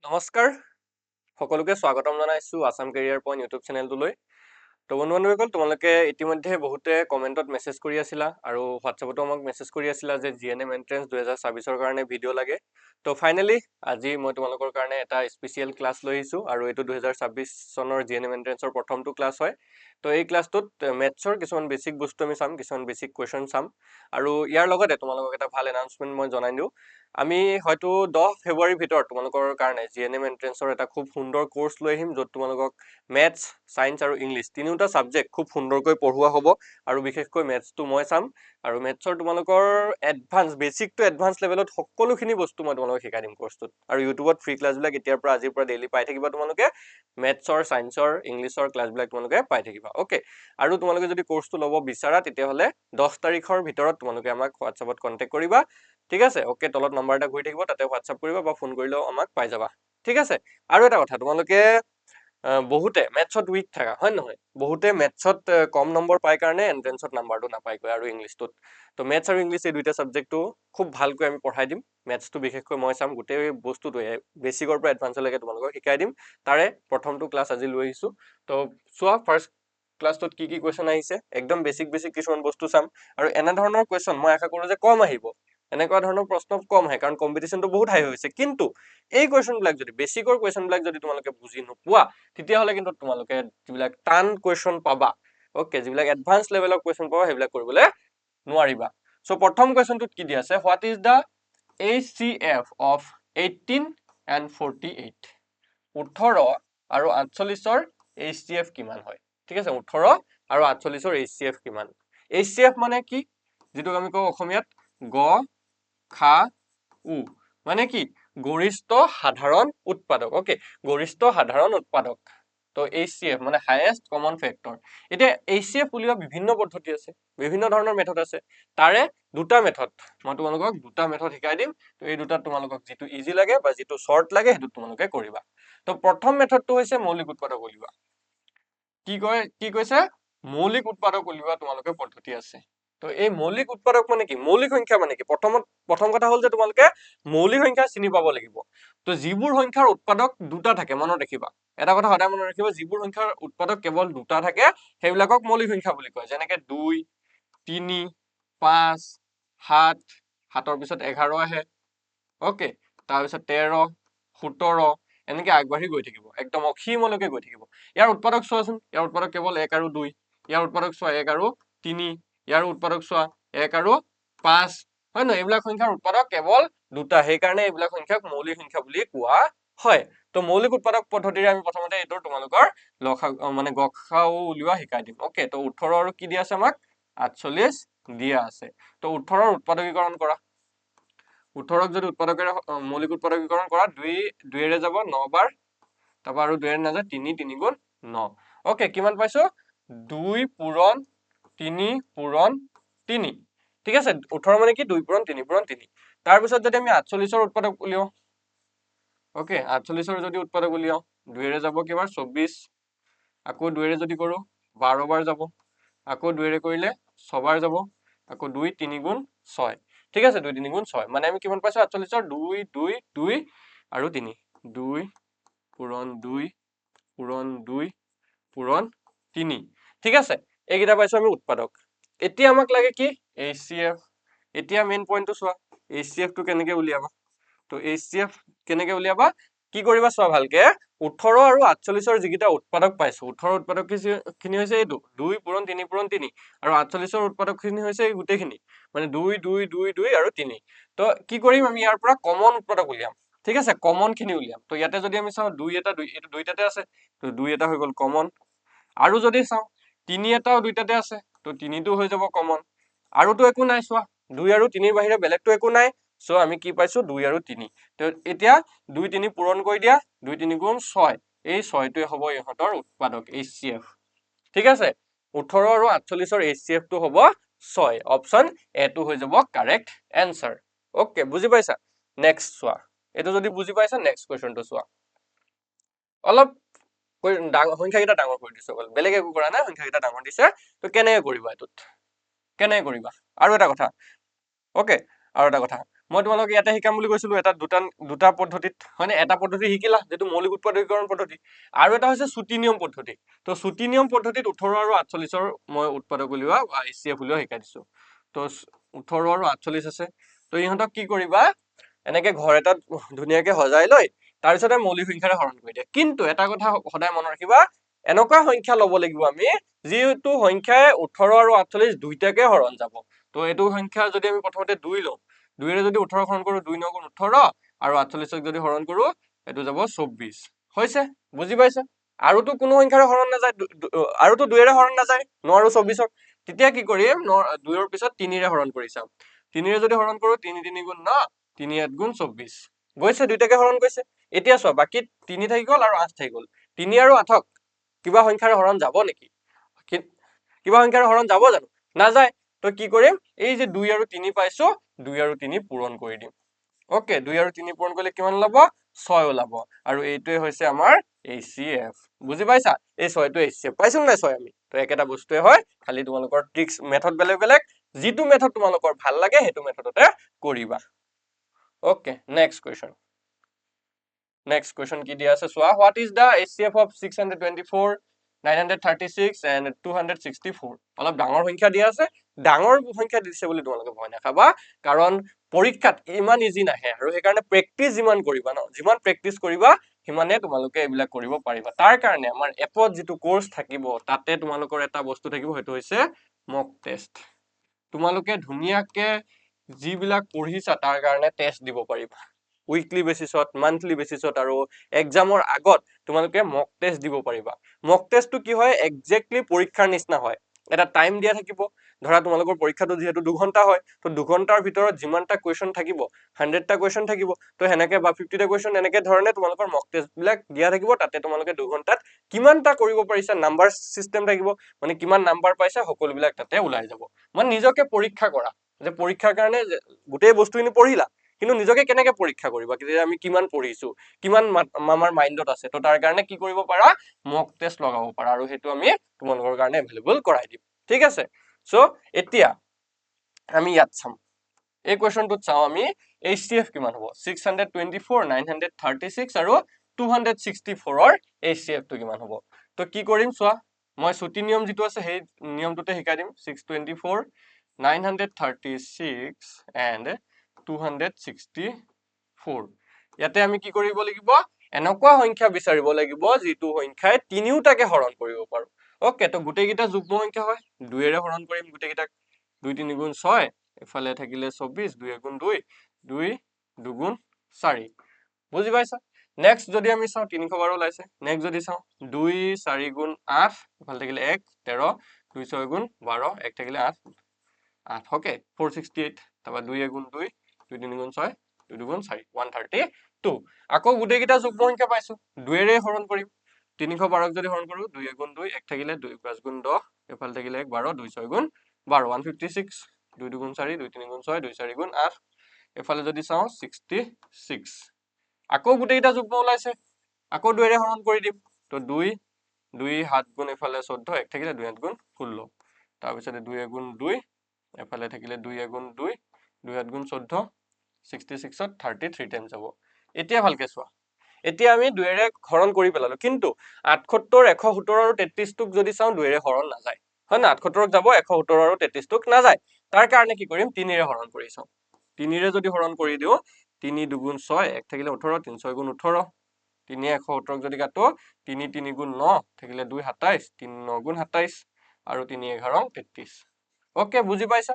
নমস্কাৰ সকলোকে স্বাগতম জনাইছো আসাম কেৰিয়াৰ পইণ্ট ইউটিউব চেনেলটোলৈ। তো বন্ধু-বান্ধৱীসকল, তোমালোকে ইতিমধ্যে বহুতে কমেণ্টত মেছেজ কৰি আছিলা আৰু হোৱাটছআপতো আমাক মেছেজ কৰি আছিলা যে জিএনএম এন্ট্ৰেন্স 2026ৰ কাৰণে ভিডিঅ' লাগে। তো ফাইনেলি আজি মই তোমালোকৰ কাৰণে এটা স্পেচিয়েল ক্লাছ লৈ আহিছোঁ আৰু এইটো 2026 চনৰ জিএনএম এন্ট্ৰেন্সৰ প্ৰথমটো ক্লাছ হয়। তো এই ক্লাছটোত মেথছৰ কিছুমান বেছিক বস্তু আমি চাম, কিছুমান বেছিক কুৱেশ্যন চাম আৰু ইয়াৰ লগতে তোমালোকক এটা ভাল এনাউন্সমেণ্ট মই জনাই দিওঁ। আমি হয়তো 10 ফেব্ৰুৱাৰীৰ ভিতৰত তোমালোকৰ কাৰণে জিএনএম এন্ট্ৰেন্সৰ এটা খুব সুন্দৰ কোৰ্স লৈ আহিম, য'ত তোমালোকক মেথছ, সায়েন্স আৰু ইংলিছ তিনিওটা সাবজেক্ট খুব সুন্দৰকৈ পঢ়ুৱা হ'ব আৰু বিশেষকৈ মেথছটো মই চাম আৰু মেথছৰ তোমালোকৰ এডভান্স বেছিক টু এডভান্স লেভেলত সকলোখিনি বস্তু মই তোমালোকক শিকাই দিম কোৰ্সটোত। আৰু ইউটিউবত ফ্ৰী ক্লাছবিলাক এতিয়াৰ পৰা আজিৰ পৰা ডেইলি পাই থাকিবা তোমালোকে। মেথছৰ, সায়েন্সৰ, ইংলিছৰ ক্লাছবিলাক তোমালোকে পাই থাকিবা। ওকে, আৰু তোমালোকে যদি কোৰ্সটো ল'ব বিচাৰা তেতিয়াহ'লে 10 তাৰিখৰ ভিতৰত তোমালোকে আমাক হোৱাটছআপত কণ্টেক্ট কৰিবা। ঠিক আছে, ওকে, তলত নম্বৰ এটা ঘূৰি থাকিব, তাতে হোৱাটছআপ কৰিবা বা ফোন কৰিলেও আমাক পাই যাবা। ঠিক আছে, আৰু এটা কথা, তোমালোকে বহুতে মেথছত উইক থাকা, হয় নহয়? বহুতে মেথছত কম নম্বৰ পাই কাৰণে এন্ট্ৰেন্সত নাম্বাৰটো নাপায়গৈ আৰু ইংলিছটোত। তো মেথছ আৰু ইংলিছ এই দুইটা সাবজেক্টটো খুব ভালকৈ আমি পঢ়াই দিম। মেথছটো বিশেষকৈ মই চাম, গোটেই বস্তুটোৱে বেছিকৰ পৰা এডভান্সলৈকে তোমালোকক শিকাই দিম। তাৰে প্ৰথমটো ক্লাছ আজি লৈ আহিছোঁ। তো চোৱা, ফাৰ্ষ্ট ক্লাছটোত কি কি কুৱেশ্যন আহিছে, একদম বেছিক কিছুমান বস্তু চাম আৰু এনেধৰণৰ কুৱেশ্যন মই আশা কৰোঁ যে কম আহিব। এনেকুৱা ধৰণৰ প্ৰশ্ন কম আহে কাৰণ কম্পিটিশ্যনটো বহুত হাই হৈছে। কিন্তু এই কুৱেশ্যনবিলাক যদি বেছিকৰ কুৱেশ্যনবিলাক যদি তোমালোকে বুজি নোপোৱা, তেতিয়াহ'লে কিন্তু তোমালোকে যিবিলাক টান কুৱেশ্যন পাবা, ওকে, যিবিলাক এডভান্স লেভেলৰ কুৱেশ্যন পাবা, সেইবিলাক কৰিবলৈ নোৱাৰিবা। চ' প্ৰথম কুৱেশ্যনটোত কি দিয়া আছে, what is the HCF of 18 and 48? 18 আৰু 48ৰ HCF কিমান হয়? ঠিক আছে, 18 আৰু 48ৰ HCF কিমান? HCF মানে কি, যিটোক আমি কওঁ অসমীয়াত গ খা উ, মানে কি গৰিষ্ঠ সাধাৰণ উৎপাদক। ওকে, গৰিষ্ঠ সাধাৰণ উৎপাদক। তো HCF মানে হাইয়েষ্ট কমন ফেক্টৰ। এতিয়া HCF উলিওৱা বিভিন্ন পদ্ধতি আছে, বিভিন্ন ধৰণৰ মেথড আছে। তাৰে দুটা মেথড মই তোমালোকক দুটা মেথড শিকাই দিম। তো এই দুটাত তোমালোকক যিটো ইজি লাগে বা যিটো শৰ্ট লাগে সেইটো তোমালোকে কৰিবা। তো প্ৰথম মেথডটো হৈছে মৌলিক উৎপাদক উলিওৱা। কি কৈছে, মৌলিক উৎপাদক উলিওৱা তোমালোকে পদ্ধতি আছে। তো এই মৌলিক উৎপাদক মানে কি, মৌলিক সংখ্যা মানে কি, প্ৰথম কথা হ'ল যে তোমালোকে মৌলিক সংখ্যা চিনি পাব লাগিব। তো যিবোৰ সংখ্যাৰ উৎপাদক দুটা থাকে, মনত ৰাখিবা এটা কথা সদায় মনত ৰাখিবা, যিবোৰ সংখ্যাৰ উৎপাদক কেৱল দুটা থাকে সেইবিলাকক মৌলিক সংখ্যা বুলি কয়। যেনেকে 2, 3, 5, 7, 7ৰ পিছত 11 আহে, ওকে, তাৰপিছত 13, 17, এনেকে আগবাঢ়ি গৈ থাকিব, একদম অসীমলৈকে গৈ থাকিব। ইয়াৰ উৎপাদক চোৱাচোন, ইয়াৰ উৎপাদক কেৱল 1 আৰু 2, ইয়াৰ উৎপাদক চোৱা 1 আৰু 3, ইয়াৰ উৎপাদক চোৱা 1 আৰু 5, হয় নহয়? এইবিলাক সংখ্যাৰ উৎপাদক কেৱল দুটা, সেইকাৰণে এইবিলাক সংখ্যাক মৌলিক সংখ্যা বুলি কোৱা হয়। তো মৌলিক উৎপাদক পদ্ধতিৰে আমি প্ৰথমতে এইটোৰ তোমালোকৰ মানে গসাউ উলিওৱা শিকাই দিম। ওকে, তো 18 আৰু কি দিয়া আছে আমাক, 48 দিয়া আছে। তো 18ৰ উৎপাদকীকৰণ কৰা, 18ক যদি মৌলিক উৎপাদকীকৰণ কৰা, 2ৰে যাব 9 বাৰ, তাৰপৰা আৰু 2ৰে নাযায়, 3 3 গুণ 9। ওকে, কিমান পাইছো, 2 পূৰণ 3 পূৰণ 3। ঠিক আছে, 18 মানে কি 2 পূৰণ 3 পূৰণ 3। তাৰপিছত যদি আমি 48ৰ উৎপাদক উলিয়াও, ওকে, 48ৰ যদি উৎপাদক উলিয়াও, 2ৰে যাব কিবাৰ 24, আকৌ 2ৰে যদি কৰো 12 বাৰ যাব, আকৌ 2ৰে কৰিলে 6 বাৰ যাব, আকৌ 2 3 গুণ 6। ঠিক আছে, 2 3 গুণ 6, মানে আমি কিমান পাইছো 48ৰ 2 2 2 আৰু 3, 2 পূৰণ 2 পূৰণ 2 পূৰণ 3। ঠিক আছে, এইকেইটা পাইছো আমি উৎপাদক। এতিয়া আমাক লাগে কি, HCF। এতিয়া মেইন পইণ্টটো চোৱা, HCF টো কেনেকে উলিয়াবা। তো HCF কেনেকে উলিয়াবা, কি কৰিবা চোৱা ভালকে, 18 আৰু 48ৰ যিকেইটা উৎপাদক পাইছো, 18ৰ উৎপাদক খিনি হৈছে এইটো 2 পূৰণ 3 পূৰণ 3, আৰু 48ৰ উৎপাদক খিনি হৈছে এই গোটেইখিনি, মানে 2 2 2 2 আৰু 3। তো কি কৰিম, আমি ইয়াৰ পৰা কমন উৎপাদক উলিয়াম। ঠিক আছে, কমন খিনি উলিয়াম। তো ইয়াতে যদি আমি চাওঁ 2 এটা 2, এইটো দুইটাতে আছে, তো 2 এটা হৈ গ'ল কমন। আৰু যদি চাওঁ 3 এটাও দুইটাতে আছে, তো 3টো হৈ যাব কমন। আৰুতো একো নাই, চোৱা 2 আৰু 3ৰ বাহিৰে বেলেগতো একো নাই। চ' আমি কি পাইছো, 2 আৰু 3। তো এতিয়া 2 3 পূৰণ কৰি দিয়া, 2 3 গুণ 6, এই 6টোৱে হ'ব ইহঁতৰ উৎপাদক HCF। ঠিক আছে, 18 আৰু 48ৰ HCF টো হ'ব 6, অপশ্যন এ টো হৈ যাব কাৰেক্ট এনচাৰ। ওকে, বুজি পাইছা? নেক্সট চোৱা, এইটো যদি বুজি পাইছা, নেক্সট কুৱেশ্যনটো চোৱা। অলপ সংখ্যাকেইটা ডাঙৰ কৰি দিছো, বেলেগ একো কৰা নাই, সংখ্যাকেইটা ডাঙৰ দিছে। তো কেনেকে কৰিবা এইটোত, কেনেকে কৰিবা, আৰু এটা কথা, ওকে, আৰু এটা কথা, মই তোমালোকে ইয়াতে শিকাম বুলি কৈছিলো এটা দুটা পদ্ধতিত হয়নে এটা পদ্ধতি শিকিলা যেটো মৌলিক উৎপাদকীকৰণ পদ্ধতি আৰু এটা হৈছে ছুটি নিয়ম পদ্ধতি তো ছুটি নিয়ম পদ্ধতিত 18 আৰু 48ৰ মই উৎপাদক উলিওৱা HCF উলিওৱা শিকাই দিছো তো 18 আৰু 48 আছে তো ইহঁতক কি কৰিবা এনেকে ঘৰ এটা ধুনিয়াকে সজাই লৈ তাৰ পিছতে মৌলিক সংখ্যাৰে হৰণ কৰি দিয়া কিন্তু এটা কথা সদায় মনত ৰাখিবা এনেকুৱা সংখ্যা লব লাগিব আমি যিটো সংখ্যাই 18 আৰু 48 দুইটাকে হৰণ যাব তো এটো সংখ্যা যদি আমি প্ৰথমতে 2 লওঁ 2 ৰে যদি 18 হৰণ কৰো 2 9 18 আৰু 48ক যদি হৰণ কৰো এটো যাব 24 হৈছে বুজি পাইছা আৰু তো কোনো সংখ্যাৰে হৰণ নাযায় আৰু তো 2 ৰে হৰণ নাযায় 9 আৰু 24ক তেতিয়া কি কৰিম 2 ৰ পিছত 3 ৰে হৰণ কৰি চাম 3 ৰে যদি হৰণ কৰো 3 3 গুণ 9 3 8 গুণ 24 গৈছে দুইটাকে হৰণ গৈছে এতিয়া চোৱা বাকি 3 থাকি গল আৰু 8 থাকি গল 3 আৰু 8ক কিবা সংখ্যাৰে হৰণ যাব নেকি কিবা সংখ্যাৰে হৰণ যাব জানো নাযায় তো কি কৰিম এই যে 2 আৰু 3 পাইছো 2 আৰু 3 পূৰণ কৰি দিম ওকে 2 আৰু 3 পূৰণ কৰিলে কিমান ওলাব 6 ওলাব আৰু এইটোৱে হৈছে আমাৰ HCF বুজি পাইছা এই 6 টো HCF পাইছো নাই 6 আমি তো একেটা বস্তুৱে হয় খালি তোমালোকৰ ট্ৰিক্স মেথড বেলেগ বেলেগ যেটো মেথড তোমালোকৰ ভাল লাগে হেতু মেথডতে কৰিবা ওকে নেক্সট কোৱেশ্চন কি দিয়া আছে চোৱা what is the HCF of 624 936 and 264 অলপ ডাঙৰ সংখ্যা দিয়া আছে ডাঙৰ সংখ্যা দিছে বুলি তোমালোকে ভয় নাখাবা কাৰণ পৰীক্ষাত ইমান ইজি নাহে আৰু সেই কাৰণে প্ৰেক্টিস যিমান কৰিবা ন যিমান প্ৰেক্টিস কৰিবা হিমানে তোমালোকে এইবিলাক কৰিব পাৰিবা তাৰ কাৰণে আমাৰ এপত যেটো কোৰ্স থাকিব তাতে তোমালোকৰ এটা বস্তু থাকিব হেতু হৈছে মক টেষ্ট তোমালোকে ধুনিয়াকে যিবিলাক পঢ়িছা তাৰ কাৰণে টেষ্ট দিব পাৰিবা উইকলি বেসিছত মান্থলি বেসিছত আৰু এক্সামৰ আগত তোমালোকে মক টেষ্ট দিব পাৰিবা মক টেষ্টটো কি হয় এক্স্যাক্টলি পৰীক্ষাৰ নিচিনা হয় এটা টাইম দিয়া থাকিব ধৰা তোমালোকৰ পৰীক্ষাটো যেহেতু 2 ঘণ্টা হয় তো 2 ঘণ্টাৰ ভিতৰত যিমানটা কোৱেশ্চন থাকিব 100টা কোৱেশ্চন থাকিব তো হেনেকে বা 50টা কোৱেশ্চন এনেকে ধৰণে তোমালোকৰ মক টেষ্ট বিলাক দিয়া থাকিব তাতে তোমালোকে 2 ঘণ্টাত কিমানটা কৰিব পাৰিছা নাম্বাৰ সিস্টেম থাকিব মানে কিমান নাম্বাৰ পাইছা সকলো বিলাক তাতে ওলাই যাব মানে নিজকে পৰীক্ষা কৰা যে পৰীক্ষাৰ কাৰণে গোটেই বস্তুখিনি পঢ়িলা কিন্তু নিজকে কেনেকে পৰীক্ষা কৰিবা যে আমি কিমান পঢ়িছো কিমান আমাৰ মাইন্ডত আছে তো তাৰ কাৰণে কি কৰিব পাৰা মক টেষ্ট লগাব পাৰা আৰু হেতু আমি তোমালোকৰ কাৰণে अवेलेबल কৰাই দিম ঠিক আছে সো এতিয়া আমি ইয়াত চাম এই কোৱেশ্চনটোত চাও আমি HCF কিমান হ'ব 624 936 আৰু 264 ৰ HCF টো কিমান হ'ব তো কি কৰিম চোৱা মই ছুটি নিয়ম যেটো আছে সেই নিয়মটোতে শিকাই দিম 624 936 and 264 ইয়াতে আমি কি কৰিব লাগিব এনেকুৱা সংখ্যা বিচাৰিব লাগিব যেটো সংখ্যাই তিনিওটাকে হৰণ কৰিব পাৰো ওকে তো গুটেইকিটা যুগ্ম সংখ্যা হয় 2 ৰে হৰণ কৰিম গুটেইকিটাক 2 3 গুণ 6 এফালে থাকিলে 24 2 গুণ 2 2 2 গুণ 4 বুজি পাইছা নেক্সট যদি আমি চাও 312 ওলাইছে নেক্সট যদি চাও 2 4 গুণ 8 এফালে থাকিলে 1 13 2 6 গুণ 12 1 থাকিলে 8 8 ওকে 468 তাবা 2 গুণ 2 2 3 গুণ 6 2 2 গুণ 4 132 আকৌ গুটেইকিটা যুগ্ম সংখ্যা পাইছো 2 ৰে হৰণ কৰিম 312ক যদি হৰণ কৰো 2 গুণ 2 1 থাকিলে 2 5 গুণ 10 এফালে থাকিলে 1 12 2 6 গুণ 12 156 2 2 গুণ 4 2 3 গুণ 6 2 4 গুণ 8 এফালে যদি চাও 66 আকৌ গুটেইকিটা যুগ্ম ওলাইছে আকৌ 2 ৰে হৰণ কৰি দিম তো 2 2 7 গুণ এফালে 14 1 থাকিলে 2 8 গুণ 16 তাৰ পিছতে 2 গুণ 2 এফালে থাকিলে 2 গুণ 2 2 8 গুণ 14 66 ত 33 টাইম যাব এতিয়া ভালকে চোৱা এতিয়া আমি 2 ৰে হৰণ কৰি পেলালো কিন্তু 78 170 আৰু 33 টোক যদি চাও 2 ৰে হৰণ নাযায় হয় না 78ক যাব 170 আৰু 33 টোক নাযায় তাৰ কাৰণে কি কৰিম 3 ৰে হৰণ কৰি চাও 3 ৰে যদি হৰণ কৰি দিও 3 2 গুণ 6 1 থাকিলে 18 3 6 গুণ 18 3 170ক যদি কাটো 3 3 গুণ 9 থাকিলে 2 27 3 9 গুণ 27 আৰু 3 11 33 ওকে বুজি পাইছা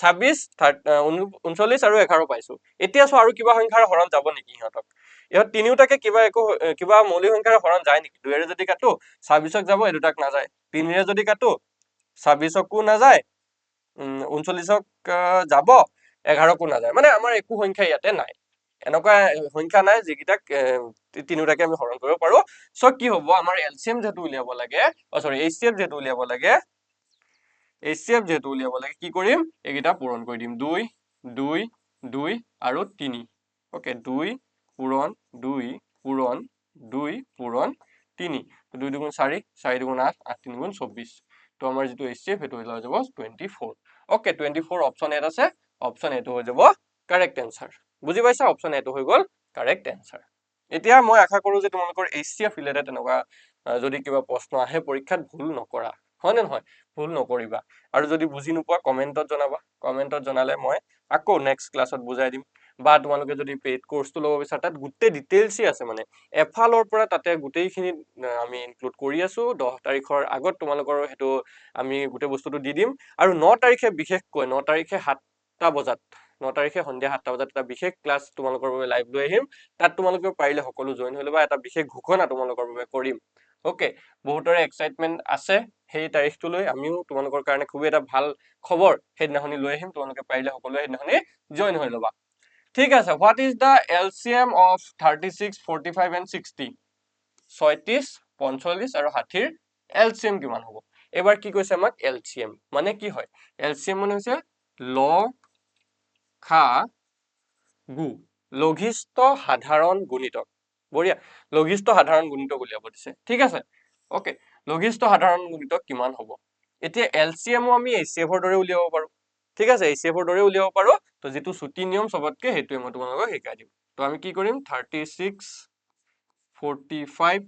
26 39 আৰু 11 পাইছো এতিয়া চোৱা আৰু কিবা সংখ্যাৰ হৰণ যাব নেকি ইহতক ইহত তিনিওটাকে কিবা মৌলিক সংখ্যাৰ হৰণ যায় নেকি 2 ৰে যদি কাটো 26ক যাব এটাক নাযায় 3 ৰে যদি কাটো 26কো নাযায় 39ক যাব 11কো নাযায় মানে আমাৰ একো সংখ্যা ইয়াতে নাই এনেকুৱা সংখ্যা নাই যেকিটাক তিনিওটাকে আমি হৰণ কৰিব পাৰো সো কি হ'ব আমাৰ এলসিএম যেটো উলিয়াব লাগে সৰি এইচচিএফ যেটো উলিয়াব লাগে HCF যেটো উলিয়াব লাগে কি কৰিম একিটা পূৰণ কৰি দিম 2 2 2 আৰু 3 ওকে 2 পূৰণ 2 পূৰণ 2 পূৰণ 3 2 2 গুণ 4 4 2 গুণ 8 8 3 গুণ 24 তো আমাৰ যেটো HCF হেতু হৈ যাব 24 ওকে 24 অপচন এত আছে অপচন এটো হৈ যাব কাৰেক্ট এনসাৰ বুজি পাইছা অপচন এটো হৈ গল কাৰেক্ট এনসাৰ এতিয়া মই আশা কৰো যে তোমালোকৰ HCF ৰিলেটেড তেনেকুৱা যদি কিবা প্ৰশ্ন আহে পৰীক্ষাত ভুল নকৰা হয় নে নহয় ভুল নকৰিবা আৰু যদি বুজি নোপোৱা কমেন্টত জনাবা কমেন্টত জনালে মই আকৌ নেক্সট ক্লাছত বুজাই দিম বা তোমালোকে যদি পেইড কোৰ্সটো ল'ব বিচাৰা তাত গোটেই ডিটেইলছই আছে মানে এফালৰ পৰা তাতে গোটেইখিনি আমি ইনক্লুড কৰি আছো 10 তাৰিখৰ আগত তোমালোকৰ হেতু আমি গোটেই বস্তুটো দি দিম আৰু 9 তাৰিখে বিশেষকৈ 9 তাৰিখে 7টা বজাত 9 তাৰিখে সন্ধিয়া 7টা বজাত এটা বিশেষ ক্লাছ তোমালোকৰ বাবে লাইভ লৈ আহিম তাত তোমালোকে পাৰিলে সকলো জয়েন হৈ লবা এটা বিশেষ ঘোষণা তোমালোকৰ বাবে কৰিম ওকে বহুতৰে এক্সাইটমেন্ট আছে সেই তাৰিখটো লৈ আমিও তোমালোকৰ কাৰণে খুব এটা ভাল খবৰ হেদিনাখনি লৈ আহিম তোমালোকে পাৰিলে সকলোৱে হেদিনাখনি জয়েন হৈ লবা ঠিক আছে what is the LCM of 36 45 and 60 36 45 আৰু 60 ৰ এলচিএম কিমান হ'ব এবাৰ কি কৈছে আমাক এলচিএম মানে কি হয় এলচিএম মানে হৈছে লঘিষ্ঠ লঘিষ্ঠ সাধাৰণ গুণিতক বঢ়িয়া লঘিষ্ঠ সাধাৰণ গুণিতক উলিয়াব দিছে ঠিক আছে ওকে লঘিষ্ঠ সাধাৰণ গুণিতক কিমান হ'ব এতিয়া এলচিএম আমি এইচচিএফৰ দৰে উলিয়াব পাৰো ঠিক আছে এইচচিএফৰ দৰে উলিয়াব পাৰো তো যেটো ছুটি নিয়ম সবতকে হেতুৱে মই তোমালোকক শিকাই দিম তো আমি কি কৰিম 36 45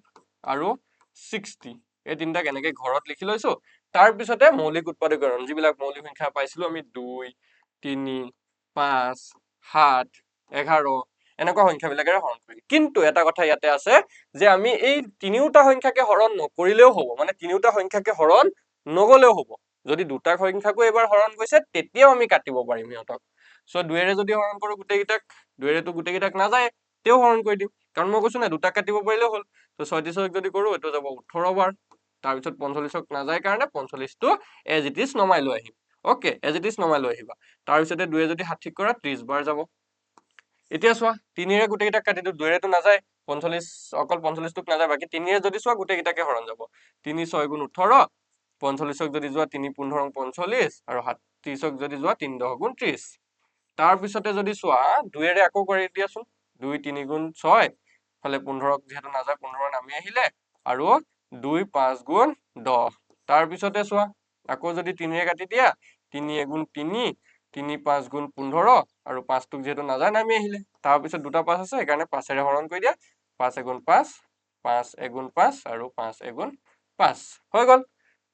আৰু 60 এই তিনটা কেনেকৈ ঘৰত লিখি লৈছো তাৰ পিছতে মৌলিক উৎপাদকীকৰণ যিবিলাক মৌলিক সংখ্যা পাইছিলো আমি 2 3 5 7 11 এনেকুৱা সংখ্যাবিলাকেৰে হৰণ কৰিম কিন্তু এটা কথা ইয়াতে আছে যে আমি এই তিনিওটা সংখ্যাকে হৰণ নকৰিলেও হ'ব মানে তিনিওটা সংখ্যাকে হৰণ নগলেও হ'ব যদি দুটা সংখ্যাকো এবাৰ হৰণ গৈছে তেতিয়াও আমি কাটিব পাৰিম ইহঁতক সো 2 এৰে যদি হৰণ কৰো গুটেইকিটাক 2 এৰেটো গুটেইকিটাক নাযায় তেও হৰণ কৰি দিম কাৰণ মই কৈছো না দুটা কাটিব পাৰিলে হ'ল তো 36ক যদি কৰো এটো যাব 18 বাৰ তাৰ পিছত 45ক নাযায় কাৰণে 45 টো এজ ইট ইজ নমাই লৈ আহিম ওকে এজ ইট ইজ নমাই লৈ আহিবা তাৰ পিছতে 2 এ যদি 60 কৰা 30 বাৰ যাব এতিয়া চোৱা 3 এৰে গুটেইকিটাক কাটি দিও 2 এৰেটো নাযায় 45 অকল 45 টোক নাযায় বাকি 3 এৰে যদি চোৱা গুটেইকিটাকে হৰণ যাব 3 6 গুণ 18 45ক যদি যোৱা 3 15 45 আৰু 30ক যদি যোৱা 3 10 গুণ 30 তাৰ পিছতে যদি চোৱা 2 এৰে আকৌ কৰি দিয়াচোন 2 3 গুণ 6 ফালে 15ক যেহেতু নাযায় 15 নামি আহিলে আৰু 2 5 গুণ 10 তাৰ পিছতে চোৱা আকৌ যদি 3 এৰে কাটি দিয়া 3 গুণ 3 3 5 গুণ 15 আৰু 5 টোক যেহেতু নাযায় নামি আহিলে তাৰ পিছত দুটা 5 আছে সেইকাৰণে 5 এৰে হৰণ কৰি দিয়া 5 গুণ 5 5 গুণ 5 আৰু 5 গুণ 5 হৈ গল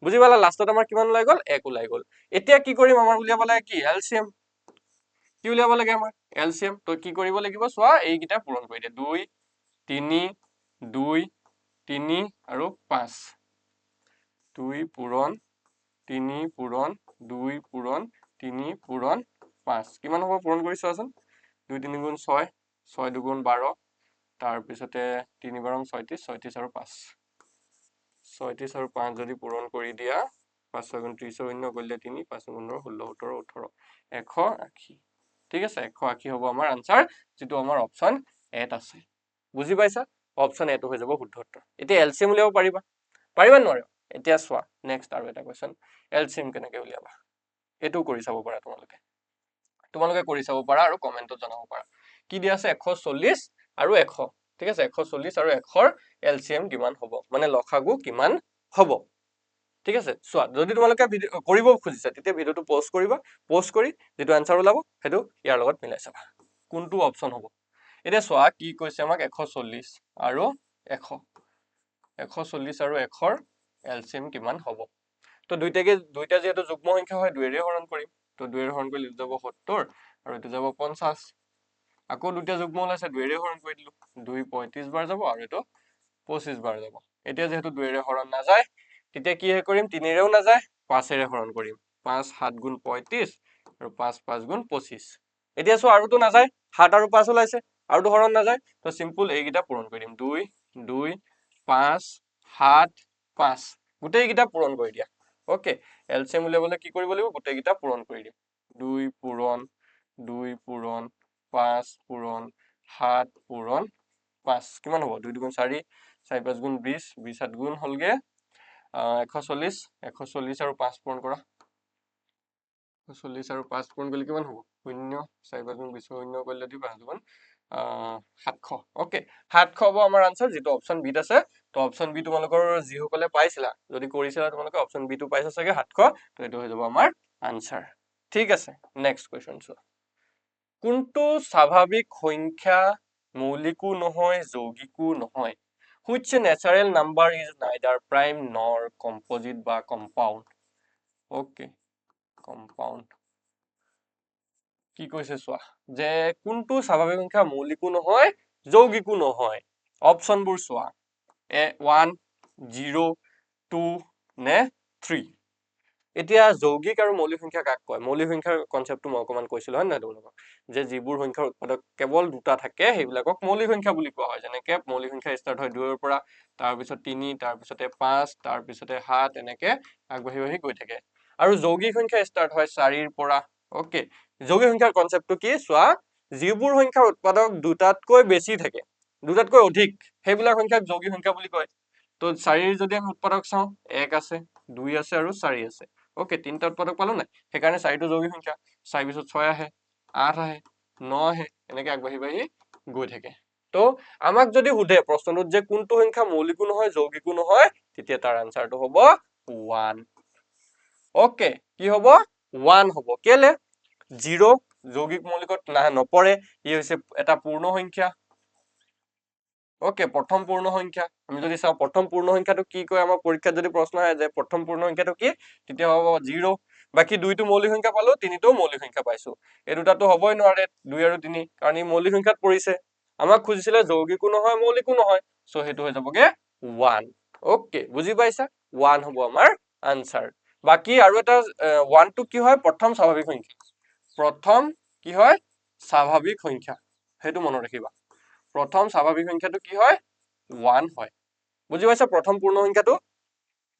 বুজি পালা লাষ্টত আমাৰ কিমান ওলাই গল 1 ওলাই গল এতিয়া কি কৰিম আমাৰ উলিয়াব লাগে কি এলচিএম কি উলিয়াব লাগে আমাৰ এলচিএম তো কি কৰিব লাগিব চোৱা এইকিটা পূৰণ কৰি দিয়া 2 3 2 3 আৰু 5 2 পূৰণ 3 পূৰণ 2 পূৰণ 3 পূৰণ 5 কিমান হ'ব পূৰণ কৰি চোৱাচোন 2 3 গুণ 6 6 2 গুণ 12 তাৰ পিছতে 3 বাৰং 36 36 আৰু 5 36 আৰু 5 যদি পূৰণ কৰি দিয়া 5 গুণ 30 শূন্য কৰিলে 3 5 গুণ 16 17 18 180 ঠিক আছে 180 হ'ব আমাৰ আনসাৰ যেটো আমাৰ অপচন এত আছে বুজি পাইছা অপচন এটো হৈ যাব শুদ্ধ উত্তৰ এতিয়া এলচিএম উলিয়াব পাৰিবা পাৰিবা নোৱাৰে এতিয়া চোৱা নেক্সট আৰু এটা কোৱেশ্চন এলচিএম কেনেকৈ উলিয়াবা এটো কৰি চাব পাৰা তোমালোকে কৰি চাব পাৰা আৰু কমেন্টত জনাব পাৰা কি দিয়া আছে 140 আৰু 100 ঠিক আছে 140 আৰু 100ৰ এলচিএম কিমান হ'ব মানে লসাগু কিমান হ'ব ঠিক আছে চোৱা যদি তোমালোকে কৰিব খুজিছা তেতিয়া ভিডিওটো পজ কৰিবা পজ কৰি যেটো আনসাৰ ওলাব হেতু ইয়াৰ লগত মিলাই চাবা কোনটো অপচন হ'ব এতিয়া চোৱা কি কৈছে আমাক 140 আৰু 100 140 আৰু 100ৰ এলচিএম কিমান হ'ব তো দুইটা যেহেতু যুগ্ম সংখ্যা হয় 2 এৰে হৰণ কৰিম তো 2 এৰে হৰণ কৰিলে যাব 70 আৰু এটো যাব 50 আকৌ দুটা যুগ্ম ওলাইছে 2 এৰে হৰণ কৰি দিলো 2 35 বাৰ যাব আৰু এটো 25 বাৰ যাব এতিয়া যেহেতু 2 এৰে হৰণ নাযায় তেতিয়া কি কৰিম 3 এৰেও নাযায় 5 এৰে হৰণ কৰিম 5 7 গুণ 35 আৰু 5 5 গুণ 25 এতিয়া চোৱা আৰুটো নাযায় 7 আৰু 5 ওলাইছে আৰুটো হৰণ নাযায় তো সিম্পল এইকিটা পূৰণ কৰি দিম 2 2 5 7 5 গুটেইকিটা পূৰণ কৰি দিয়া ওকে এলচিএম উলিয়াবলে কি কৰিব লাগিব গুটেইকিটা পূৰণ কৰি দিম 2 পূৰণ 2 পূৰণ 5 পূৰণ 7 পূৰণ 5 কিমান হ'ব 2 2 4 4 5 গুণ 20 20 7 গুণ হলগে 140 140 আৰু 5 পূৰণ কৰা 140 আৰু 5 পূৰণ কৰিলে কিমান হ'ব 0 4 5 গুণ 20 শূন্য কৰিলে দি 5 গুণ 700 ওকে 700 হ'ব আমাৰ আনসাৰ যেটো অপচন বিত আছে তো অপচন বি তোমালোকৰ যি সকলে পাইছিলা যদি কৰিছিলা তোমালোকে অপচন বি টো পাইছা চাগে 700 তো এটো হৈ যাব আমাৰ আনসাৰ ঠিক আছে নেক্সট কোৱেশ্চন চোৱা কোনটো স্বাভাৱিক সংখ্যা মৌলিকো নহয় যৌগিকো নহয় which natural number is neither prime nor composite বা compound okay compound কি কৈছে চোৱা যে কোনটো স্বাভাৱিক সংখ্যা মৌলিকো নহয় যৌগিকো নহয় অপচনবোৰ চোৱা 1 0 2 নে 3 এতিয়া যৌগিক আৰু মৌলিক সংখ্যা কাক কয় মৌলিক সংখ্যাৰ কনসেপ্টটো মই অকমান কৈছিল হয় না তোমালোকক যে যিবোৰ সংখ্যাৰ উৎপাদক কেৱল দুটা থাকে সেইবিলাকক মৌলিক সংখ্যা বুলি কোৱা হয় যেনেকে মৌলিক সংখ্যা ষ্টাৰ্ট হয় 2 ৰ পৰা তাৰ পিছত 3 তাৰ পিছতে 5 তাৰ পিছতে 7 এনেকে আগবাঢ়ি গৈ থাকে আৰু যৌগিক সংখ্যা ষ্টাৰ্ট হয় 4 ৰ পৰা ওকে যৌগিক সংখ্যাৰ কনসেপ্টটো কি চোৱা যিবোৰ সংখ্যাৰ উৎপাদক দুটাতকৈ বেছি থাকে দুটাতকৈ অধিক সেইবিলাক সংখ্যাক যৌগিক সংখ্যা বুলি কয় তো 4 ৰ যদি আমি উৎপাদক চাওঁ 1 আছে 2 আছে আৰু 4 আছে ওকে তিনটা উৎপাদক পালো নাই সেইকাৰণে 4টো যৌগিক সংখ্যা 4 পিছত 6 আহে 8 আহে 9 আহে এনেকে আগবাঢ়ি গৈ থাকে তো আমাক যদি সুধে প্ৰশ্নটোত যে কোনটো সংখ্যা মৌলিকো নহয় যৌগিকো নহয় তেতিয়া তাৰ আনসাৰটো হ'ব 1 ওকে কি হ'ব 1 হ'ব কেলে 0 যৌগিক মৌলিকত নপৰে ই হৈছে এটা পূৰ্ণ সংখ্যা ওকে প্ৰথম পূৰ্ণ সংখ্যা আমি যদি চাও প্ৰথম পূৰ্ণ সংখ্যাটো কি কয় আমাৰ পৰীক্ষাত যদি প্ৰশ্ন আহে যে প্ৰথম পূৰ্ণ সংখ্যাটো কি তেতিয়া হ'ব 0 বাকি দুইটো মৌলিক সংখ্যা পালো তিনিটো মৌলিক সংখ্যা পাইছো এই দুটাটো হ'বই নোৱাৰে 2 আৰু 3 কাৰণ ই মৌলিক সংখ্যাত পৰিছে আমাক খুজিছিলে যৌগিকো নহয় মৌলিকো নহয় সো হেতু হৈ যাবগে 1 ওকে বুজি পাইছা 1 হ'ব আমাৰ আনসাৰ বাকি আৰু এটা 1 টো কি হয় প্ৰথম স্বাভাৱিক সংখ্যা প্ৰথম কি হয় স্বাভাৱিক সংখ্যা হেতু মনত ৰাখিবা প্ৰথম স্বাভাৱিক সংখ্যাটো কি হয় 1 হয় বুজি পাইছা প্ৰথম পূৰ্ণ সংখ্যাটো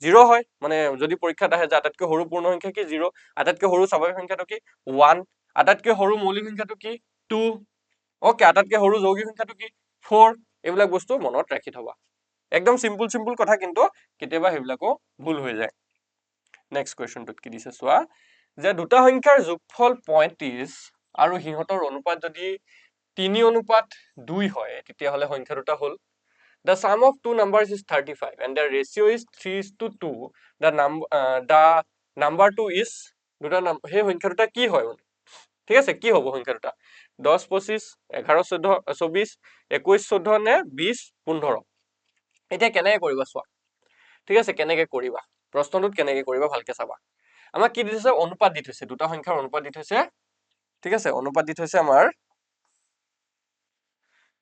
0 হয় মানে যদি পৰীক্ষাত আহে যে আটাইতকৈ সৰু পূৰ্ণ সংখ্যা কি 0 আটাইতকৈ সৰু স্বাভাৱিক সংখ্যাটো কি 1 আটাইতকৈ সৰু মৌলিক সংখ্যাটো কি 2 ওকে আটাইতকৈ সৰু যৌগিক সংখ্যাটো কি 4 এইবিলাক বস্তু মনত ৰাখি থবা একদম সিম্পল কথা কিন্তু কেতিয়াবা হেবিলাকো ভুল হৈ যায় নেক্সট কোৱেশ্চনটোত কি দিছে চোৱা যে দুটা সংখ্যাৰ যোগফল 35 আৰু হিহঁতৰ অনুপাত যদি 3:2 হয় তেতিয়াহলে সংখ্যা দুটা হল the sum of two numbers is 35 and the ratio is 3:2 the number 2 is দুটা সেই সংখ্যা দুটা কি হয় মানে ঠিক আছে কি হ'ব সংখ্যা দুটা 10 25 11 14 24 21 14 নে 20 15 এতিয়া কেনেকৈ কৰিবা চোৱা ঠিক আছে কেনেকৈ কৰিবা প্ৰশ্নটোত কেনেকৈ কৰিবা ভালকে চাবা আমাক কি দিছে অনুপাত দি থৈছে দুটা সংখ্যাৰ অনুপাত দি থৈছে ঠিক আছে অনুপাত দি থৈছে আমাৰ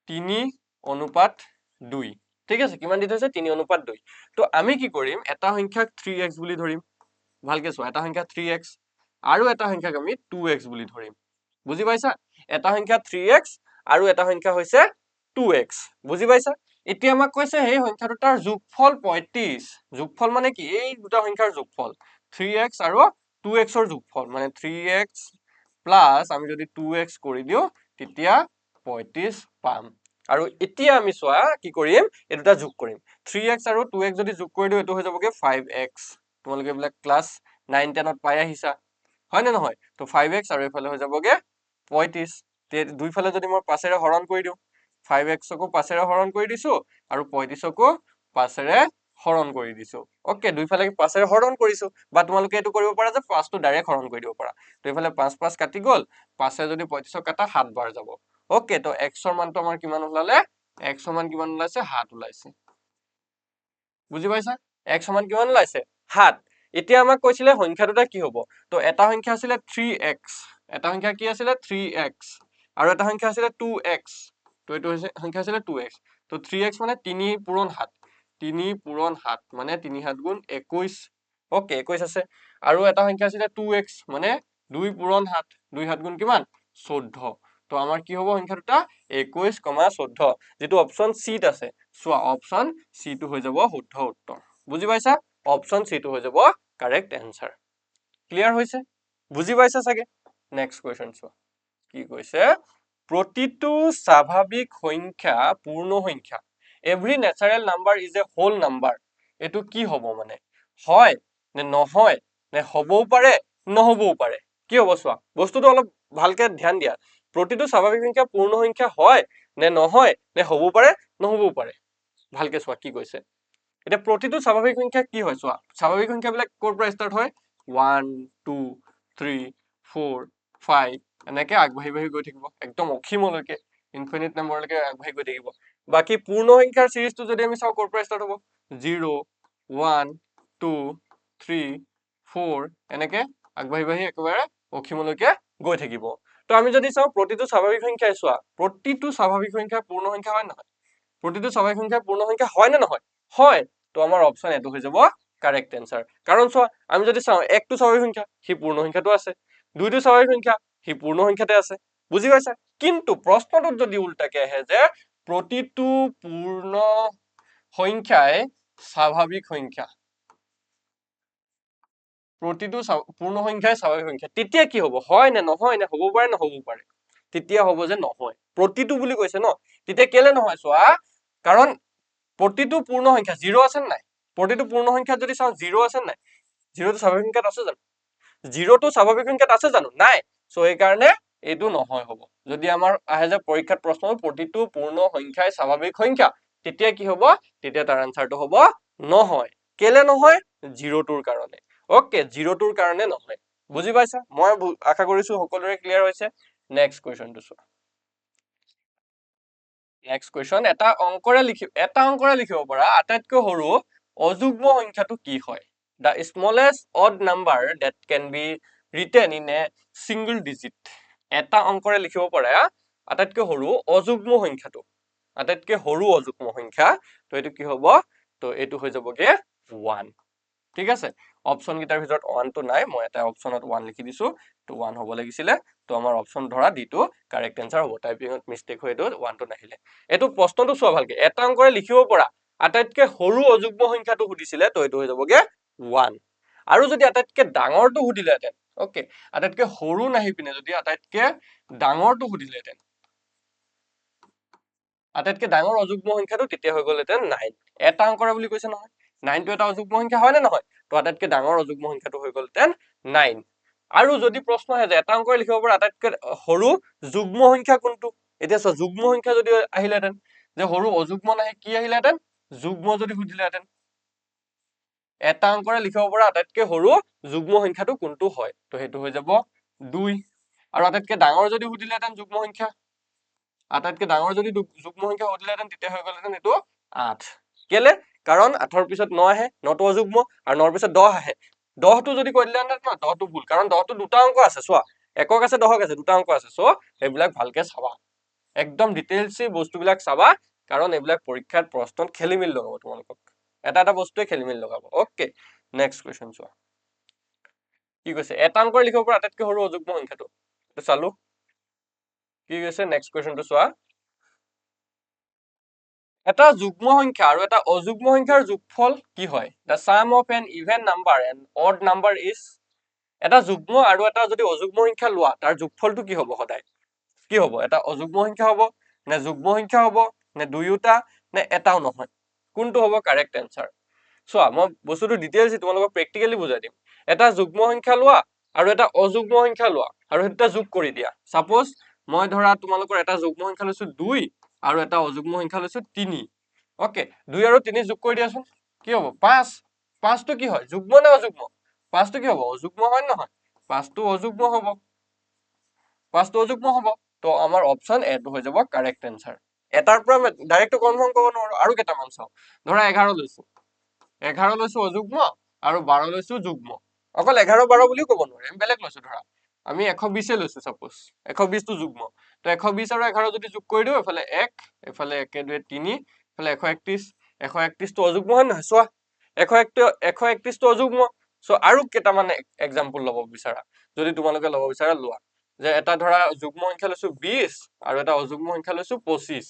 3:2 ঠিক আছে কিমান দি থৈছে 3:2 তো আমি কি কৰিম এটা সংখ্যাক 3x বুলি ধৰিম ভালকে চোৱা এটা সংখ্যা 3x আৰু এটা সংখ্যাক আমি 2x বুলি ধৰিম বুজি পাইছা এটা সংখ্যা 3x আৰু এটা সংখ্যা হৈছে 2x বুজি পাইছা এতিয়া আমাক কৈছে এই সংখ্যা দুটাৰ যোগফল 35 যোগফল মানে কি এই দুটা সংখ্যাৰ যোগফল 3x আৰু 2x ৰ যোগফল মানে 3x প্লাস আমি যদি 2x কৰি দিও তেতিয়া 35 পাম আৰু এতিয়া আমি চোৱা কি কৰিম এই দুটা যোগ কৰিম 3x আৰু 2x যদি যোগ কৰি দিও এটো হৈ যাবগে 5x তোমালোকে এইবিলাক ক্লাস 9 10 ত পাই আহিছা হয় না নহয় তো 5x আৰু এফালে হৈ যাবগে 35 তে দুইফালে যদি মই 5 ৰে হৰণ কৰি দিও 5x কো 5 ৰে হৰণ কৰি দিছো আৰু 35 কো 5 ৰে হৰণ কৰি দিছো ওকে দুইফালে 5 ৰে হৰণ কৰিছো বা তোমালোকে এটো কৰিব পাৰা যে 5 টো ডাইৰেক্ট হৰণ কৰি দিব পাৰা তো এফালে 5 5 কাটি গল 5 ৰে যদি 35 কাটা 7 বাৰ যাব ওকে তো x ৰ মানটো আমাৰ কিমান ওলালে x ৰ মান কিমান ওলাইছে 7 ওলাইছে বুজি পাইছা x ৰ মান কিমান ওলাইছে 7 এতিয়া আমাক কৈছিলে সংখ্যা দুটা কি হ'ব তো এটা সংখ্যা আছিল 3x এটা সংখ্যা কি আছিল 3x আৰু এটা সংখ্যা আছিল 2x তো এটো সংখ্যা আছিল 2x তো 3x মানে 3 পূৰণ 7 3 পূৰণ 7 মানে 3 7 গুণ 21 ওকে 21 আছে আৰু এটা সংখ্যা আছিল 2x মানে 2 পূৰণ 7 2 7 গুণ কিমান 14 তো আমাৰ কি হ'ব সংখ্যা দুটা 21, 14 যেটো অপচন সি ত আছে চোৱা অপচন সি টো হৈ যাব শুদ্ধ উত্তৰ বুজি পাইছা অপচন সি টো হৈ যাব কাৰেক্ট আনসাৰ ক্লিয়াৰ হৈছে বুজি পাইছা সাগে নেক্সট কোৱেশ্চন চোৱা কি কৈছে প্ৰতিটো স্বাভাৱিক সংখ্যা পূৰ্ণ সংখ্যা every natural number is a whole number এটো কি হ'ব মানে হয় নে নহয় নে হ'বও পাৰে নহবও পাৰে কি হ'ব চোৱা বস্তুটো অলপ ভালকে ধ্যান দিয়া প্ৰতিটো স্বাভাৱিক সংখ্যা পূৰ্ণ সংখ্যা হয় নে নহয় নে হ'বও পাৰে নহবও পাৰে ভালকে চোৱা কি কৈছে এটা প্ৰতিটো স্বাভাৱিক সংখ্যা কি হয় চোৱা স্বাভাৱিক সংখ্যাবিলাক কোৰ পৰা ষ্টাৰ্ট হয় 1 2 3 4 5 এনেকে আগবাঢ়ি বাঢ়ি গৈ থাকিব একদম অসীমলৈকে ইনফিনিট নম্বৰলৈকে আগবাঢ়ি গৈ থাকিব বাকি পূৰ্ণ সংখ্যাৰ সিৰিজটো যদি আমি চাওঁ ক'ৰ পৰা ষ্টাৰ্ট হ'ব 0 1 2 3 4 এনেকে আগবাঢ়ি বাঢ়ি একেবাৰে অসীমলৈকে গৈ থাকিব তো আমি যদি চাওঁ প্ৰতিটো স্বাভাৱিক সংখ্যাই চোৱা প্ৰতিটো স্বাভাৱিক সংখ্যা পূৰ্ণ সংখ্যা হয় নহয় প্ৰতিটো স্বাভাৱিক সংখ্যা পূৰ্ণ সংখ্যা হয় নে নহয় হয় তো আমাৰ অপচন এটো হৈ যাব কাৰেক্ট আনসাৰ কাৰণ চোৱা আমি যদি চাওঁ একটো স্বাভাৱিক সংখ্যা সি পূৰ্ণ সংখ্যাটো আছে দুইটো স্বাভাৱিক সংখ্যা সি পূৰ্ণ সংখ্যাতে আছে বুজি পাইছা কিন্তু প্ৰশ্নটোত যদি উল্টাকে আহে যে প্ৰতিটো পূৰ্ণ সংখ্যাই স্বাভাৱিক সংখ্যা প্ৰতিটো পূৰ্ণ সংখ্যাই স্বাভাৱিক সংখ্যা তেতিয়া কি হ'ব হয় নে নহয় নে হ'ব পাৰে নহ'ব পাৰে তেতিয়া হ'ব যে নহয় প্ৰতিটো বুলি কৈছে ন তেতিয়া কেলে নহয় চোৱা কাৰণ প্ৰতিটো পূৰ্ণ সংখ্যা 0 আছে নাই প্ৰতিটো পূৰ্ণ সংখ্যাত যদি চাওঁ 0 আছে নাই 0 তো স্বাভাৱিক সংখ্যাত আছে জানো 0 তো স্বাভাৱিক সংখ্যাত আছে জানো নাই সো এই কাৰণে এইটো নহয় হ'ব যদি আমাৰ আহে যে পৰীক্ষাত প্ৰশ্ন প্ৰতিটো পূৰ্ণ সংখ্যাই স্বাভাৱিক সংখ্যা তেতিয়া কি হ'ব তেতিয়া তাৰ আনসাৰটো হ'ব নহয় কেলে নহয় 0 টোৰ কাৰণে ওকে 0 টোৰ কাৰণে নহয় বুজি পাইছা মই আশা কৰিছো সকলোৰে ক্লিয়াৰ হৈছে নেক্সট কোৱেশ্চনটো চোৱা নেক্সট কোৱেশ্চন এটা অংকৰে লিখিব পৰা আটাইতকৈ সৰু অযুগ্ম সংখ্যাটো কি হয় the smallest odd number that can be written in a single digit এটা অংকৰে লিখিব পৰা আটাইতকৈ সৰু অযুগ্ম সংখ্যাটো আটাইতকৈ সৰু অযুগ্ম সংখ্যা তো এটো কি হ'ব তো এটো হৈ যাবগে 1 ঠিক আছে অপচন গিটাৰ ভিতৰত 1 টো নাই মই এটা অপচনত 1 লিখি দিছো তো 1 হ'ব লাগিছিলে তো আমাৰ অপচন ধৰা ডি টো কাৰেক্ট আনসাৰ হ'ব টাইপিংত মিস্টেক হৈ এটো 1 টো নাহিলে এটো প্ৰশ্নটো চোৱা ভালকে এটা অংকৰে লিখিব পৰা আটাইতকৈ সৰু অযুগ্ম সংখ্যাটো সুধিছিলে তো এটো হৈ যাবগে 1 আৰু যদি আটাইতকৈ ডাঙৰটো সুধিলেহেঁতেন ওকে আটাইতকৈ সৰু নাহি পিনে যদি আটাইতকৈ ডাঙৰটো সুধিলেহেঁতেন আটাইতকৈ ডাঙৰ অযুগ্ম সংখ্যাটো তেতিয়া হৈ গ'লহেঁতেন 9 এটা অংকৰে বুলি কৈছে নহয় 9 টো এটা অযুগ্ম সংখ্যা হয় নে নহয় তো আটাইতকৈ ডাঙৰ অযুগ্ম সংখ্যাটো হৈ গ'লহেঁতেন 9 আৰু যদি প্ৰশ্ন আহে যে এটা অংকৰে লিখিব পৰা আটাইতকৈ সৰু যুগ্ম সংখ্যা কোনটো এতিয়া চোৱা যুগ্ম সংখ্যা যদি আহিলেহেঁতেন যে সৰু অযুগ্ম নাহি কি আহিলেহেঁতেন যুগ্ম যদি সুধিলেহেঁতেন এটা অংকৰে লিখিব পৰা আটাইতকৈ সৰু যুগ্ম সংখ্যাটো কোনটো হয় তো হেতু হৈ যাব 2 আৰু আটাইতকৈ ডাঙৰ যদি সুধিলেহেঁতেন যুগ্ম সংখ্যা আটাইতকৈ ডাঙৰ যদি যুগ্ম সংখ্যা সুধিলেহেঁতেন তেতিয়া হৈ গ'লহেঁতেন এটো 8 কেলে কাৰণ 8ৰ পিছত 9 আহে 9 টো অযুগ্ম আৰু 9ৰ পিছত 10 আহে 10 টো যদি কৈ দিলেহেঁতেন ন 10 টো ভুল কাৰণ 10 টো দুটা অংক আছে চোৱা একক আছে 10 আছে দুটা অংক আছে সো এইবিলাক ভালকে চাবা একদম ডিটেইলসি বস্তুবিলাক চাবা কাৰণ এইবিলাক পৰীক্ষাত প্ৰশ্নত খেলিমেলি লগাব তোমালোকক এটা এটা বস্তুৱে খেলিমেলি লগাব ওকে নেক্সট কোৱেশ্চন চোৱা কি কৈছে এটা অংকৰে লিখিব পৰা আটাইতকৈ সৰু অযুগ্ম সংখ্যাটো তো চালো কি কৈছে নেক্সট কোৱেশ্চনটো চোৱা এটা যুগ্ম সংখ্যা আৰু এটা অযুগ্ম সংখ্যাৰ যোগফল কি হয় the sum of an even number and odd number is এটা যুগ্ম আৰু এটা যদি অযুগ্ম সংখ্যা লোৱা তাৰ যোগফলটো কি হ'ব সদায় কি হ'ব এটা অযুগ্ম সংখ্যা হ'ব নে যুগ্ম সংখ্যা হ'ব নে দুয়োটা নে এটাও নহয় কোনটো হ'ব কারেক্ট আনসাৰ চোৱা মই বস্তুটো ডিটেইলস তোমালোকক প্ৰ্যাকটিক্যালি বুজাই দিম এটা যুগ্ম সংখ্যা লোৱা আৰু এটা অযুগ্ম সংখ্যা লোৱা আৰু এটা যোগ কৰি দিয়া সাপোজ মই ধৰা তোমালোকৰ এটা যুগ্ম সংখ্যা লৈছো 2 আৰু এটা অযুগ্ম সংখ্যা লৈছো 3 ওকে 2 আৰু 3 যোগ কৰি দিয়াচোন কি হ'ব 5 5 টো কি হয় যুগ্ম নে অযুগ্ম 5 টো কি হ'ব অযুগ্ম হয় নহয় 5 টো অযুগ্ম হ'ব 5 টো অযুগ্ম হ'ব তো আমাৰ অপচন এ টো হৈ যাব কাৰেক্ট আনসাৰ এটাৰ পৰা ডাইৰেক্ট কনফাৰ্ম কৰিব নোৱাৰো আৰু কেইটামান চাও ধৰা 11 লৈছো 11 লৈছো অযুগ্ম আৰু 12 লৈছো যুগ্ম অকল 11 12 বুলিও ক'ব নোৱাৰে আমি বেলেগ লৈছো ধৰা আমি 120 লৈছো সাপোজ 120 টো যুগ্ম তো 120 আৰু 11 যদি যোগ কৰি দিও এফালে 1 এফালে 1 2 3 এফালে 131 টো অযুগ্ম হয় নহয় চোৱা 131 টো অযুগ্ম সো আৰু কেইটামান এক্সাম্পল ল'ব বিচাৰা যদি তোমালোকে ল'ব বিচাৰা লোৱা যে এটা ধৰা যুগ্ম সংখ্যা লৈছো 20 আৰু এটা অযুগ্ম সংখ্যা লৈছো 25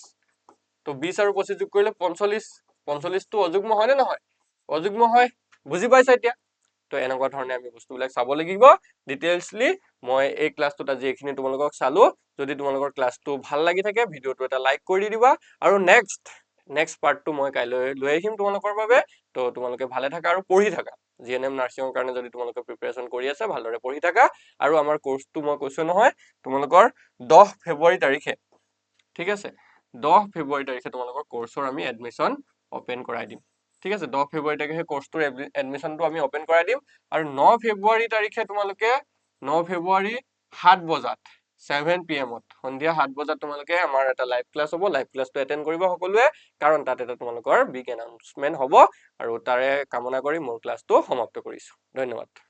তো 20 আৰু 25 যোগ কৰিলে 45 টো অযুগ্ম হয় নে নহয় অযুগ্ম হয় বুজি পাইছা এতিয়া তো এনেকুৱা ধৰণে আমি বস্তুবিলাক চাব লাগিব ডিটেইলসলি মই এই ক্লাছটোত আজি এইখিনি তোমালোকক চালো যদি তোমালোকৰ ক্লাছটো ভাল লাগি থাকে ভিডিওটো এটা লাইক কৰি দিবা আৰু নেক্সট পাৰ্টটো মই কাইলৈ লৈ আহিম তোমালোকৰ বাবে তো তোমালোকে ভালে থাকা আৰু পঢ়ি থাকা জিএনএম নাৰ্ছিঙৰ কাৰণে যদি তোমালোকে প্ৰিপাৰেচন কৰি আছে ভালদৰে পঢ়ি থাকা আৰু আমাৰ কোৰ্সটো মই কৈছো নহয় তোমালোকৰ 10 ফেব্ৰুৱাৰী তাৰিখে ঠিক আছে 10 ফেব্ৰুৱাৰী তাৰিখে তোমালোকৰ কোৰ্সৰ আমি এডমিশন ওপেন কৰাই দিম ঠিক আছে 10 ফেব্ৰুৱাৰী তাৰিখে কোৰ্সটোৰ এডমিশনটো আমি ওপেন কৰাই দিম আৰু 9 ফেব্ৰুৱাৰী তাৰিখে তোমালোকে 9 ফেব্ৰুৱাৰী 7 বজাত 7 PM সন্ধিয়া 7 বজাত তোমালোকে আমাৰ এটা লাইভ ক্লাছ হ'ব লাইভ ক্লাছটো এটেণ্ড কৰিব সকলোৱে কাৰণ তাত এটা তোমালোকৰ বিগ এনাউন্সমেন্ট হ'ব আৰু তাৰে কামনা কৰি মোৰ ক্লাছটো সমাপ্ত কৰিছো ধন্যবাদ